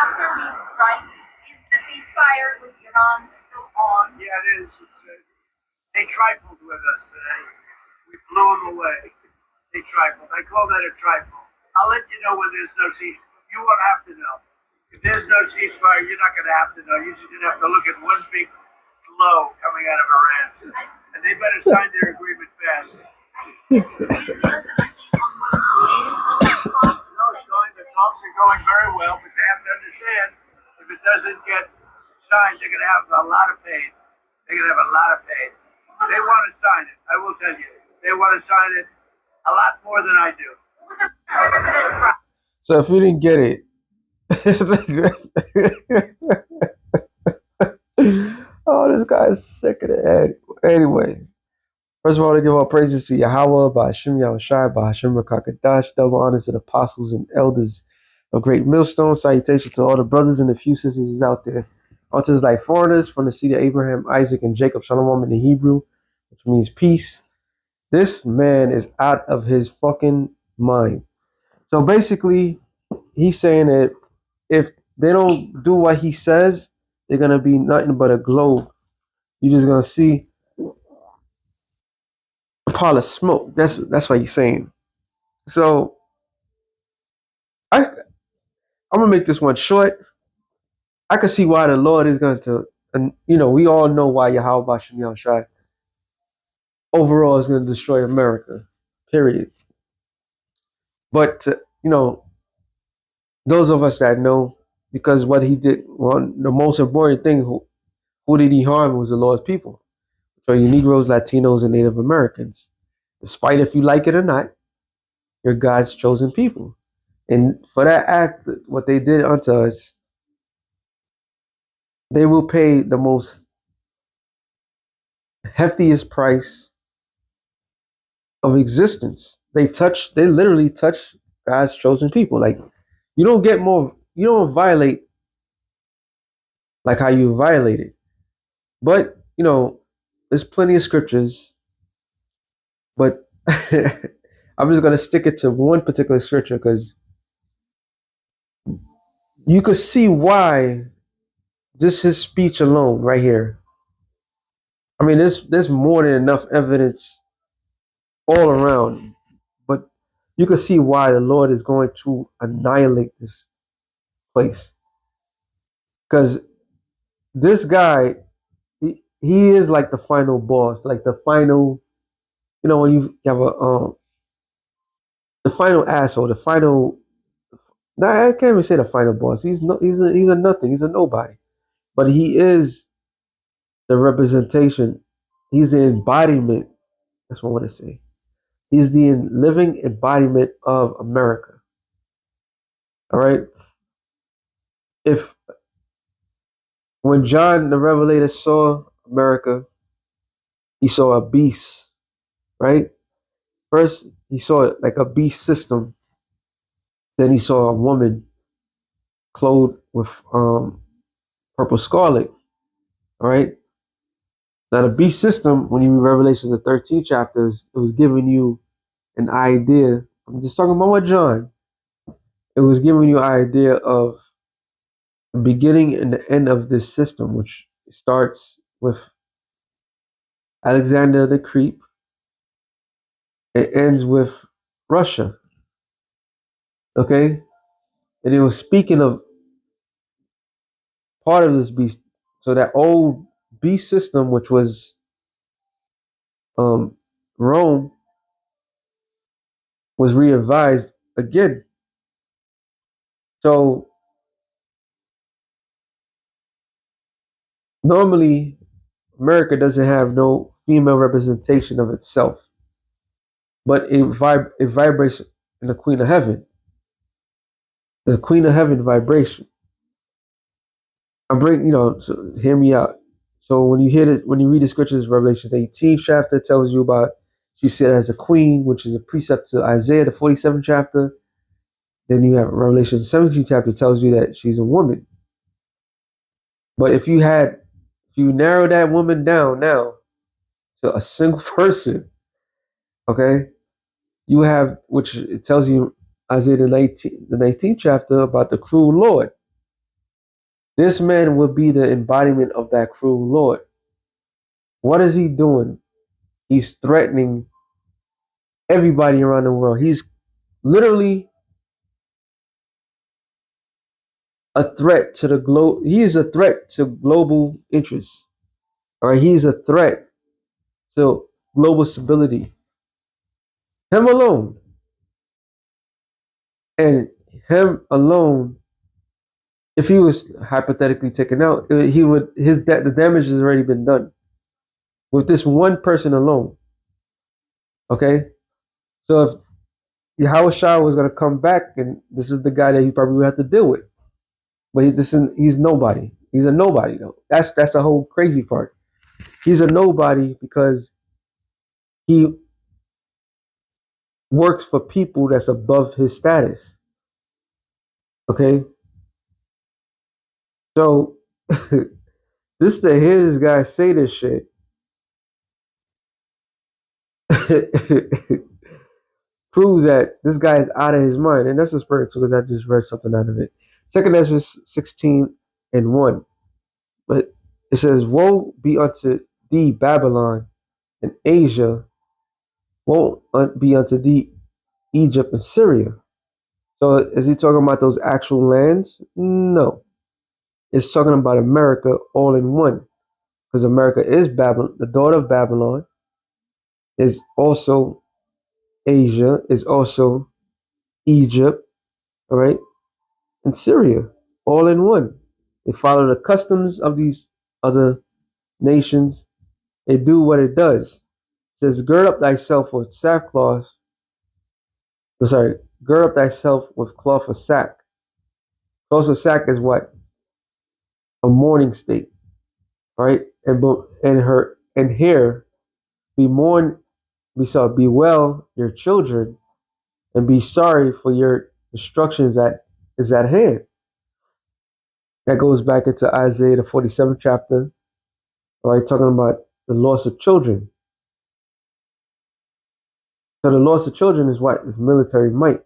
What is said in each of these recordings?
after these strikes, is the ceasefire with Iran still on? Yeah, it is. They trifled with us today. We blew them away. They trifled. I call that a trifle. I'll let you know when there's no ceasefire. You won't have to know. If there's no ceasefire, you're not going to have to know. You're just going to have to look at one big glow coming out of Iran. And they better sign their agreement fast. The talks are going very well, but they have to understand if it doesn't get signed, they're going to have a lot of pain. They're going to have a lot of pain. They want to sign it. I will tell you. They want to sign it a lot more than I do. So if you didn't get it, oh, this guy is sick of the head. Anyway, first of all, to give all praises to Yahweh, by Hashem Yahushai, by Hashem Rakakadash, double honors to the apostles and elders of Great Millstone. Salutation to all the brothers and the few sisters out there. Unto his like foreigners from the seed of Abraham, Isaac, and Jacob, Shalom in the Hebrew, which means peace. This man is out of his fucking mind. So basically, he's saying that if they don't do what he says, they're gonna be nothing but a globe. You're just gonna see a pile of smoke. That's what he's saying. So I'm gonna make this one short. I can see why the Lord is going to, and we all know why Yahweh Bashem Yahushai overall is going to destroy America. Period. But those of us that know, because what he did, the most important thing, who did he harm was the Lord's people. So you Negroes, Latinos, and Native Americans. Despite if you like it or not, you're God's chosen people. And for that act, what they did unto us, they will pay the most heftiest price of existence. They literally touch God's chosen people. Like, you don't violate like how you violated. But, there's plenty of scriptures, but I'm just going to stick it to one particular scripture because you could see why just his speech alone right here. I mean, there's more than enough evidence all around, but you can see why the Lord is going to annihilate this place. Because this guy, he is like the final boss, like the final, when you have the final asshole, the final. Nah, I can't even say the final boss. He's a nothing. He's a nobody, but he is the representation. He's the embodiment. That's what I want to say. He's the living embodiment of America. All right. When John the Revelator saw America, he saw a beast, right? First, he saw it like a beast system. Then he saw a woman clothed with purple scarlet. All right. Now the beast system, when you read Revelation the 13th chapters, it was giving you an idea. I'm just talking about what John. It was giving you an idea of the beginning and the end of this system, which starts with Alexander the Creep. It ends with Russia. Okay? And it was speaking of part of this beast. So that old beast system, which was Rome, was readvised again. So normally America doesn't have no female representation of itself, but it vibrates in the Queen of Heaven. The Queen of Heaven vibration. So hear me out. So when you read the scriptures, Revelation 18th chapter tells you about she said as a queen, which is a precept to Isaiah the 47th chapter. Then you have Revelation 17th chapter tells you that she's a woman. But if you narrow that woman down now to a single person, okay, you have, which it tells you Isaiah the 19th chapter about the cruel Lord. This man would be the embodiment of that cruel Lord. What is he doing? He's threatening everybody around the world. He's literally a threat to the globe. He is a threat to global interests. All right, he is a threat to global stability. Him alone, and him alone. If he was hypothetically taken out, he would the damage has already been done with this one person alone. Okay, so if Yahweh Shah was going to come back, and this is the guy that he probably would have to deal with. But he's nobody. He's a nobody though. That's the whole crazy part. He's a nobody because he works for people that's above his status. Okay, so just to hear this guy say this shit proves that this guy is out of his mind, and that's a spiritual because I just read something out of it. Second Ezra 16:1, but it says, "Woe be unto thee, Babylon, and Asia. Woe be unto thee, Egypt and Syria." So is he talking about those actual lands? No. It's talking about America all in one. Because America is Babylon, the daughter of Babylon, is also Asia, is also Egypt, all right, and Syria, all in one. They follow the customs of these other nations. They do what it does. It says, gird up thyself with sackcloth. Sorry, gird up thyself with cloth of sack. Cloth of sack is what? A mourning state, right? And here be mourn, be well your children, and be sorry for your destruction that is at hand. That goes back into Isaiah the 47th chapter, right? Talking about the loss of children. So the loss of children is what? Is military might.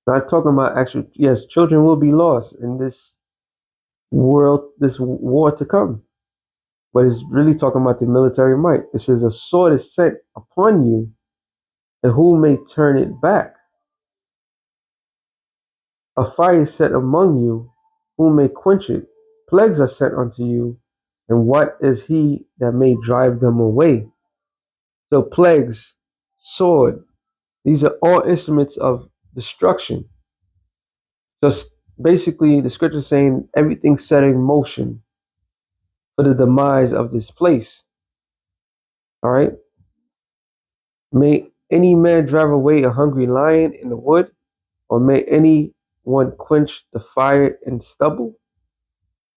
Not talking about actual, yes, children will be lost in this world, this war to come. But it's really talking about the military might. It says, a sword is sent upon you, and who may turn it back? A fire is set among you, who may quench it? Plagues are sent unto you, and what is he that may drive them away? So plagues, sword, these are all instruments of destruction. Just basically the scripture saying everything's set in motion for the demise of this place. All right. May any man drive away a hungry lion in the wood, or may any one quench the fire in stubble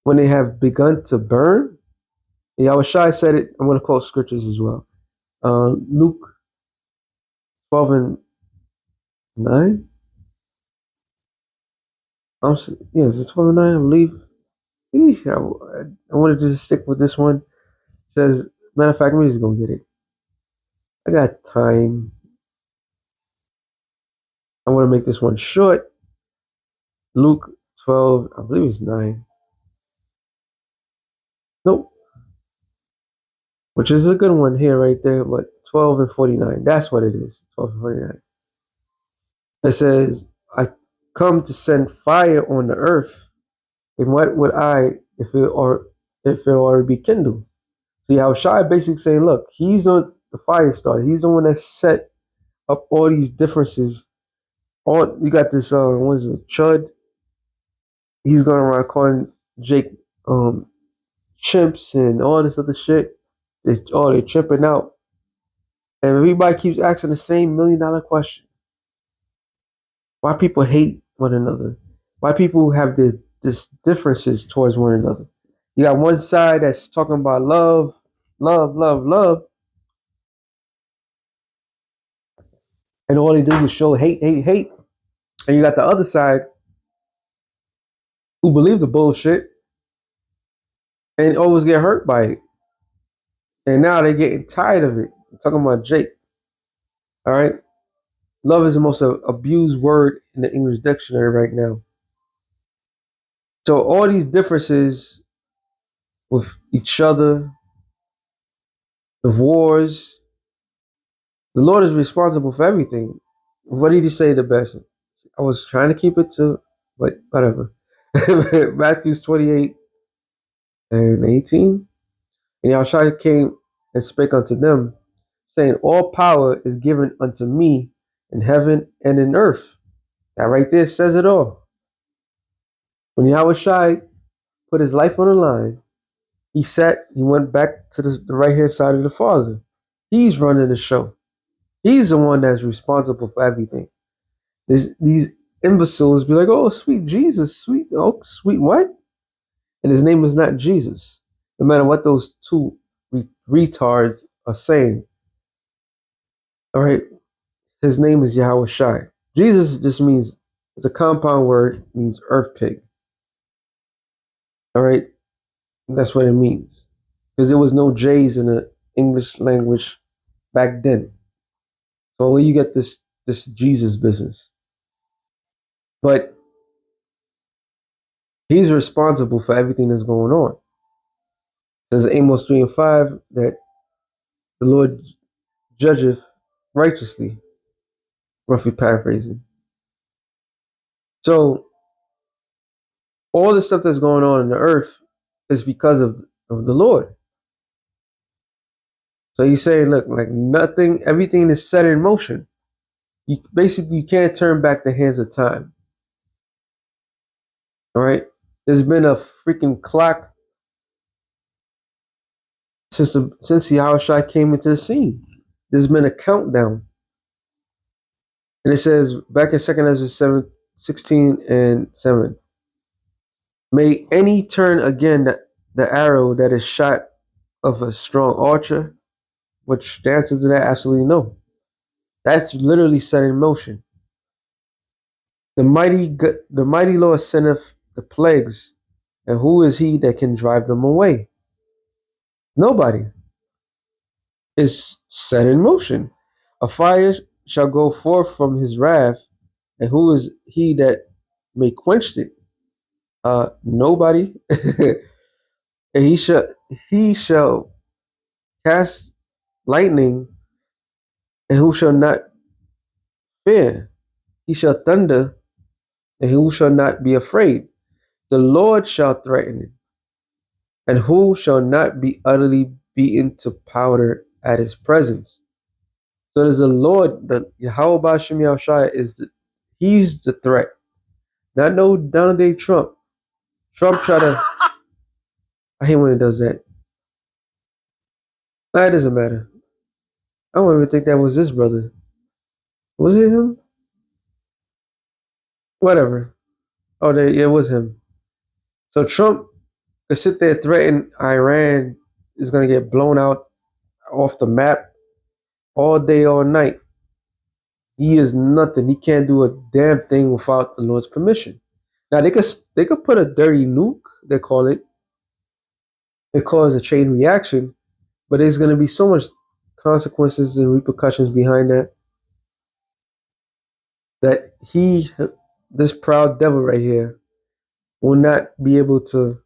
when they have begun to burn? Yahushua said it. I'm going to quote scriptures as well. Luke 12:9. Yes, it's 12:9, I believe. I wanted to just stick with this one. It says, matter of fact, I'm just going to get it. I got time. I want to make this one short. Luke 12, I believe it's 9. Nope. Which is a good one here right there, but 12:49. That's what it is. 12:49. It says, I come to send fire on the earth. And what would I if it already be kindled? See how Shai basically saying, look, he's the fire starter. He's the one that set up all these differences. All you got this what is it, Chud? He's going around calling Jake chimps and all this other shit. They're tripping out. And everybody keeps asking the same $1 million question. Why people hate one another? Why people have this differences towards one another? You got one side that's talking about love, love, love, love, and all they do is show hate, hate, hate. And you got the other side who believe the bullshit and always get hurt by it. And now they're getting tired of it. I'm talking about Jake. All right. Love is the most abused word in the English dictionary right now. So all these differences with each other, the wars, the Lord is responsible for everything. What did he say the best? I was trying to keep it to, but whatever. Matthew 28 and 18. And Yahushua came and spake unto them, saying, all power is given unto me in heaven and in earth. That right there says it all. When Yahushua put his life on the line, he went back to the right hand side of the Father. He's running the show. He's the one that's responsible for everything. These imbeciles be like, oh, sweet Jesus, sweet, oh, sweet what? And his name is not Jesus. No matter what those two retards are saying. All right, his name is Yahweh Shai. Jesus just means, it's a compound word, means earth pig. All right, that's what it means. Because there was no J's in the English language back then. So where you get this Jesus business? But he's responsible for everything that's going on. Says Amos 3 and 5 that the Lord judgeth righteously, roughly paraphrasing. So all the stuff that's going on in the earth is because of the Lord. So he's saying, look, like nothing, everything is set in motion. You can't turn back the hands of time. All right. There's been a freaking clock since Yahushua came into the scene. There's been a countdown. And it says back in 2nd Ezra 7:16 and 7. May any turn again the arrow that is shot of a strong archer, which the answer to that absolutely no. That's literally set in motion. The mighty Lord sendeth the plagues, and who is he that can drive them away? Nobody. It's set in motion. A fire shall go forth from his wrath, and who is he that may quench it? Nobody. And he shall cast lightning, and who shall not fear? He shall thunder, and who shall not be afraid? The Lord shall threaten it, and who shall not be utterly beaten to powder at his presence? So there's a Lord, the Yahweh Bashem Yahushua he's the threat. Not no Donald J. Trump. Trump try to, I hate when he does that. Nah, it doesn't matter. I don't even think that was his brother. Was it him? Whatever. Oh, it was him. So Trump could sit there threaten Iran is going to get blown out off the map all day, all night. He is nothing. He can't do a damn thing without the Lord's permission. Now they could put a dirty nuke. They call it. It cause a chain reaction, but there's going to be so much consequences and repercussions behind that this proud devil right here, will not be able to.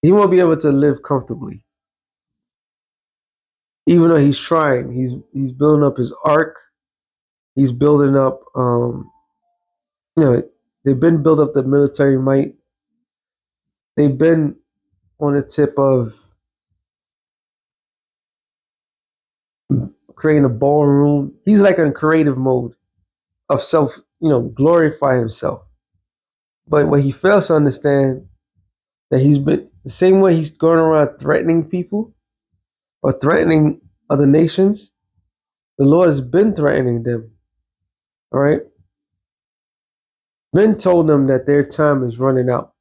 He won't be able to live comfortably, even though he's trying. He's building up his ark. He's building up. You know, they've been built up the military might. They've been on the tip of creating a ballroom. He's like in creative mode of self, glorify himself. But what he fails to understand that he's been the same way he's going around threatening people or threatening other nations. The Lord has been threatening them. All right, been told them that their time is running out.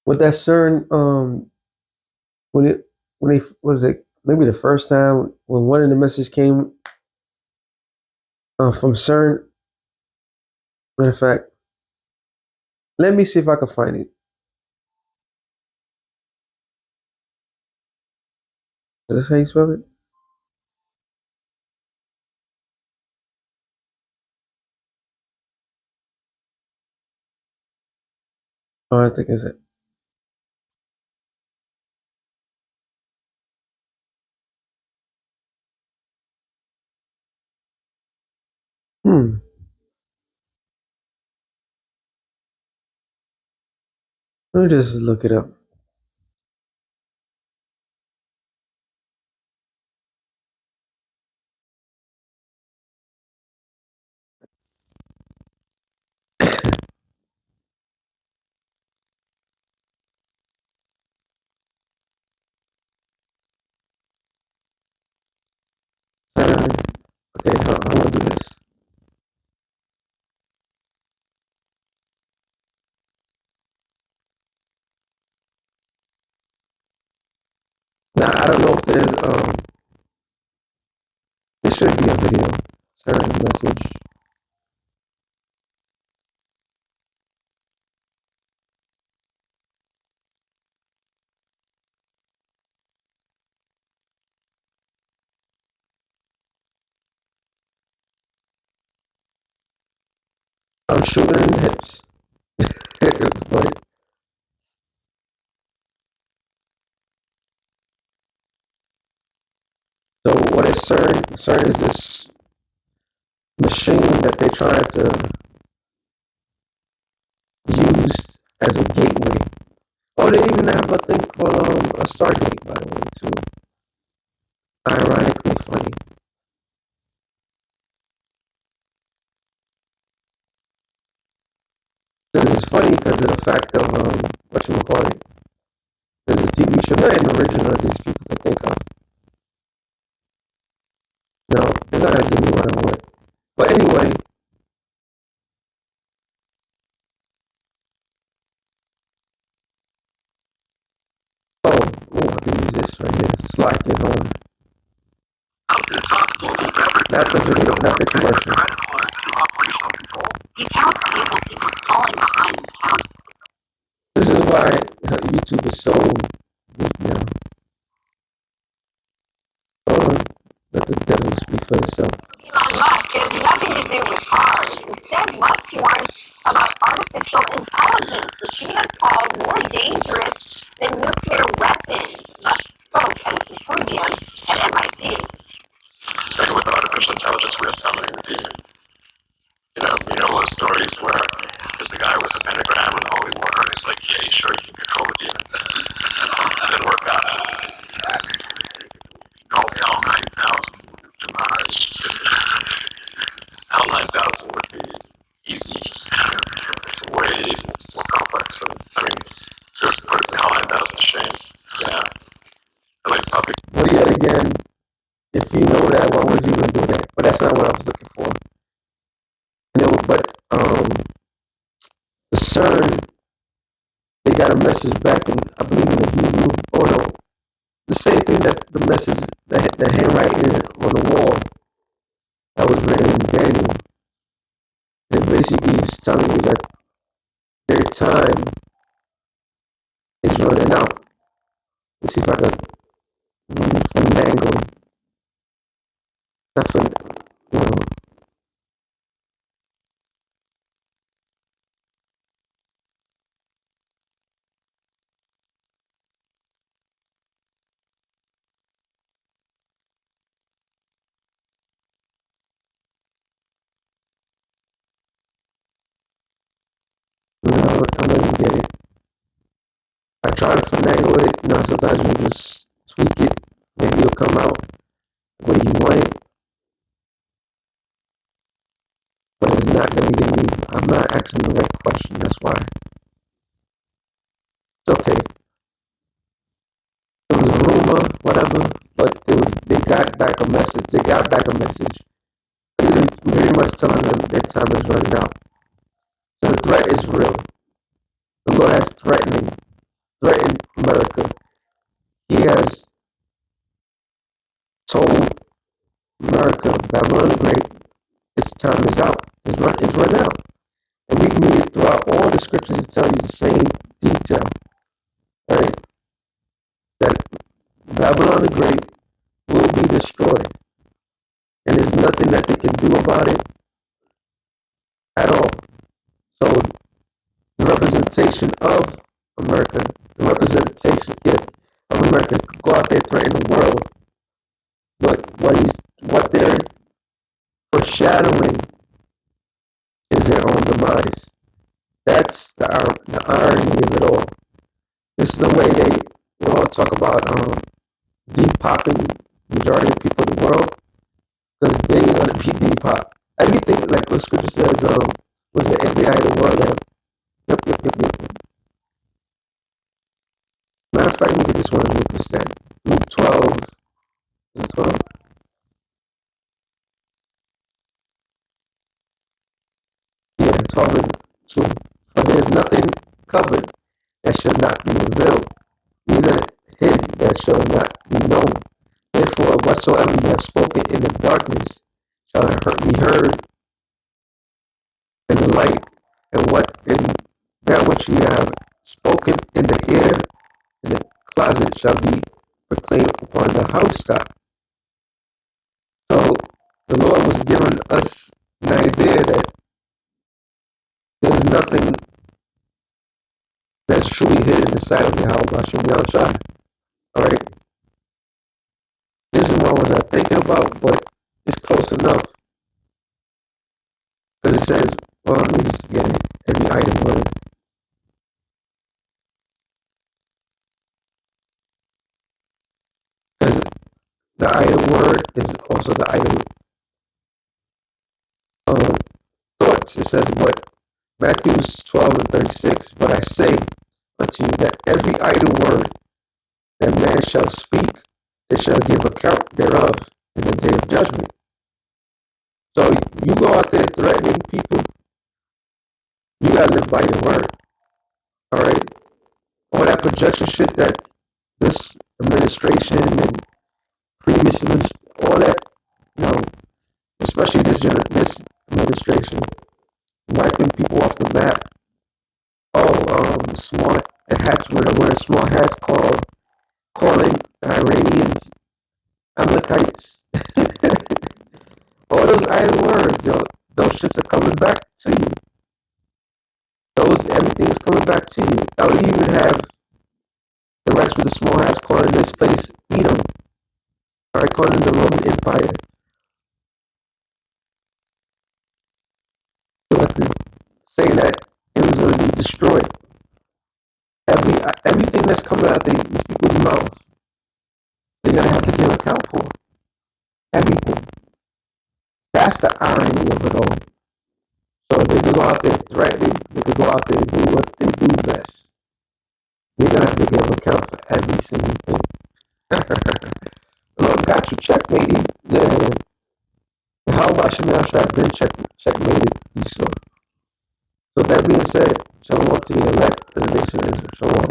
With that CERN, when it was it maybe the first time when one of the messages came from CERN. Matter of fact, let me see if I can find it. Is this how you spell it? Oh, I think it's it. Hmm. Let me just look it up. Okay, I'm gonna do this. Now I don't know if there should be a video. CERN message. I'm shooting in the hips. But so what is CERN? CERN is this machine that they try to use as a gateway. Oh, they even have a thing called a Stargate, by the way, too. Ironically funny. This is funny because of the fact of what you call it. There's a TV show, not an original that these people can think of. No, they're not gonna give me what I want. But anyway, I can use this right here. Slack it on. Not the video, not the commercial. The accounts payable team was falling behind in counting. This is why YouTube is so weak now. Let the devil speak for itself. Elon Musk has nothing to do with cars. Instead, Musk warns about artificial intelligence, which he has called more dangerous than nuclear weapons. Musk spoke at a symposium at MIT. Thing with artificial intelligence, we're summoning the demon. You know those stories where there's the guy with the pentagram and the holy water, and he's like, yeah, sure, you can control the demon. It didn't work out. L 9000 demise. L 9000 would be easy. It's way more complex. I mean, to put L 9000 to shame. Yeah. Like public. Well, yet again, if you know that, why would you even do that? But that's not what I was looking for. But the CERN, they got a message back in, I believe in the Hebrew. Oh no, the same thing that the message, the handwriting on the wall that was written in Daniel. It basically is telling you that their time is running out. Let's see if I can finagle. Not finagle. I know you get it. I try to finagle it. Sometimes you just tweak it. Maybe it'll come out the way you want it. But it's not going to give me, I'm not asking the right question. That's why. It's okay. It was a rumor, whatever, but they got back a message. They got back a message. Very much telling them their time is running out. So the threat is real. The Lord has threatened America. He has told America, Babylon the Great, its time is out. It's run out. And we can read it throughout all the scriptures to tell you the same detail. Right? That Babylon the Great will be destroyed. And there's nothing that they can do about it at all. So representation of America, the representation of America go out there threaten the world, but what they're foreshadowing is their own demise. That's the irony of it all. This is the way they will all talk about depopping majority of people in the world, because they ain't gonna be depop. Everything, like what scripture says, was it every eye in the world that yep. Matter of fact, let me get this one and Luke instead. Luke 12, is it 12? Yeah, 12 and 2. For there is nothing covered that shall not be revealed, neither hid that shall not be known. Therefore, whatsoever you have spoken in the darkness shall be heard in the light, and that which you have spoken in the air, in the closet, shall be proclaimed upon the housetop. So the Lord was giving us an idea that there's nothing that's truly hidden inside of Yahweh Hashem Yahushua. Alright? This is what I was not thinking about, but it's close enough. Because it says, well, let me just get it. Every item word. Because the item word is also the item thoughts. It says what? Matthew 12 and 36. But I say unto you that every idle word that man shall speak, they shall give account thereof in the day of judgment. So you go out there threatening people, you gotta live by your word. Alright? All that projection shit that this administration and previous all that, you know, especially this administration, wiping people off the map. Oh, smart hats, wearing small hats, calling Iranians Amalekites. All those idle words, yo, those shits are coming back to you. Everything is coming back to you. I don't even have the rest with the small hats calling this place Edom. Alright, calling the Roman Empire. Saying that it was going to be destroyed. Everything that's coming out of these people's mouths, they're going to have to give account for. Everything. That's the irony of it all. So they can go out there threatening, they can go out there and do what they do best. They're going to have to give account for every single thing. Lord got you checkmated. Yeah. How about Chanel Strap been checkmated Esau? So that being said, shalom to the elect of the nation of Israel. Shalom.